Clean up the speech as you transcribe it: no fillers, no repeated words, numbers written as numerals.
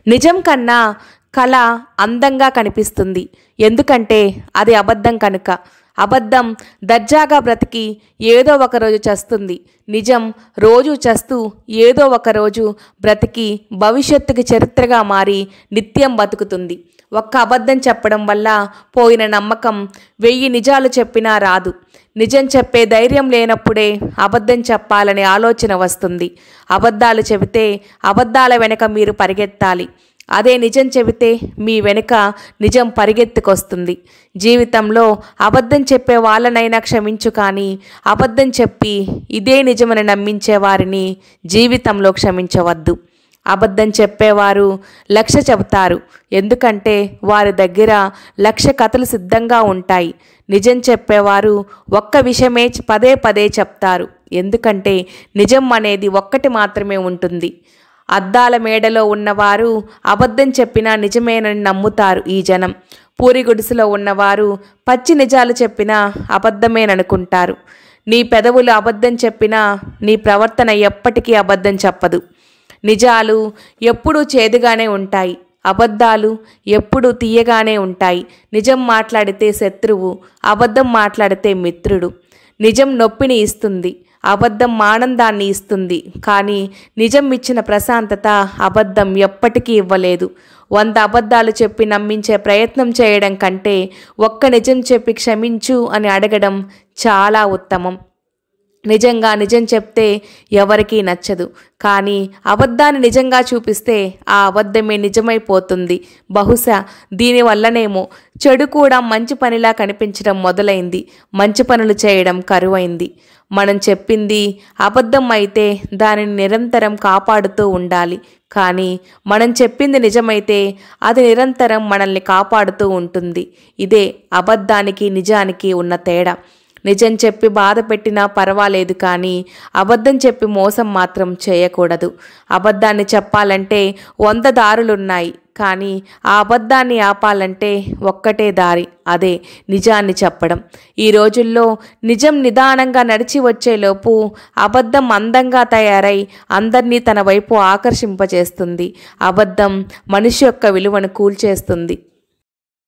నిజం కన్నా కళ అందంగా కనిపిస్తుంది, ఎందుకంటే అది అబద్ధం కనుక. అబద్ధం దర్జాగా బ్రతికి ఏదో ఒకరోజు చస్తుంది. నిజం రోజు చస్తూ ఏదో ఒకరోజు బ్రతికి భవిష్యత్తుకి చరిత్రగా మారి నిత్యం బతుకుతుంది. ఒక్క అబద్ధం చెప్పడం వల్ల పోయిన నమ్మకం 1000 నిజాలు చెప్పినా రాదు. నిజం చెప్పే ధైర్యం లేనప్పుడే అబద్ధం చెప్పాలనే ఆలోచన వస్తుంది. అబద్ధాలు చెబితే అబద్ధాల వెనక మీరు పరిగెత్తాలి. అదే నిజం చెబితే మీ వెనుక నిజం పరిగెత్తుకొస్తుంది. జీవితంలో అబద్ధం చెప్పే వాళ్ళనైనా క్షమించు, కానీ అబద్ధం చెప్పి ఇదే నిజమని నమ్మించే వారిని జీవితంలో క్షమించవద్దు. అబద్ధం చెప్పేవారు 1,00,000 చెబుతారు, ఎందుకంటే వారి దగ్గర 1,00,000 కథలు సిద్ధంగా ఉంటాయి. నిజం చెప్పేవారు ఒక్క విషయమే పదే పదే చెప్తారు, ఎందుకంటే నిజం అనేది ఒక్కటి మాత్రమే ఉంటుంది. అద్దాల మేడలో ఉన్నవారు అబద్ధం చెప్పినా నిజమేనని నమ్ముతారు ఈ జనం. పూరి గుడిసెలో ఉన్నవారు పచ్చి నిజాలు చెప్పినా అబద్ధమేననుకుంటారు. నీ పెదవులు అబద్ధం చెప్పినా నీ ప్రవర్తన ఎప్పటికీ అబద్ధం చెప్పదు. నిజాలు ఎప్పుడూ చేదుగానే ఉంటాయి, అబద్ధాలు ఎప్పుడూ తీయగానే ఉంటాయి. నిజం మాట్లాడితే శత్రువు, అబద్ధం మాట్లాడితే మిత్రుడు. నిజం నొప్పిని ఇస్తుంది, అబద్ధం ఆనందాన్ని ఇస్తుంది. కానీ నిజం ఇచ్చిన ప్రశాంతత అబద్ధం ఎప్పటికీ ఇవ్వలేదు. 100 అబద్ధాలు చెప్పి నమ్మించే ప్రయత్నం చేయడం కంటే ఒక్క నిజం చెప్పి క్షమించు అని అడగడం చాలా ఉత్తమం. నిజంగా నిజం చెప్తే ఎవరికీ నచ్చదు, కానీ అబద్ధాన్ని నిజంగా చూపిస్తే ఆ అబద్ధమే నిజమైపోతుంది. బహుశా దీనివల్లనేమో చెడు కూడా మంచి పనిలా కనిపించడం మొదలైంది, మంచి పనులు చేయడం కరువైంది. మనం చెప్పింది అబద్ధం అయితే దానిని నిరంతరం కాపాడుతూ ఉండాలి, కానీ మనం చెప్పింది నిజమైతే అది నిరంతరం మనల్ని కాపాడుతూ ఉంటుంది. ఇదే అబద్ధానికి నిజానికి ఉన్న తేడా. నిజం చెప్పి బాధ పెట్టినా పర్వాలేదు, కానీ అబద్ధం చెప్పి మోసం మాత్రం చేయకూడదు. అబద్ధాన్ని చెప్పాలంటే 100 దారులున్నాయి, కానీ ఆ అబద్ధాన్ని ఆపాలంటే ఒక్కటే దారి, అదే నిజాన్ని చెప్పడం. ఈ రోజుల్లో నిజం నిదానంగా నడిచి వచ్చేలోపు అబద్ధం అందంగా తయారై అందరినీ తన వైపు ఆకర్షింపజేస్తుంది. అబద్ధం మనిషి యొక్క విలువను కూల్చేస్తుంది.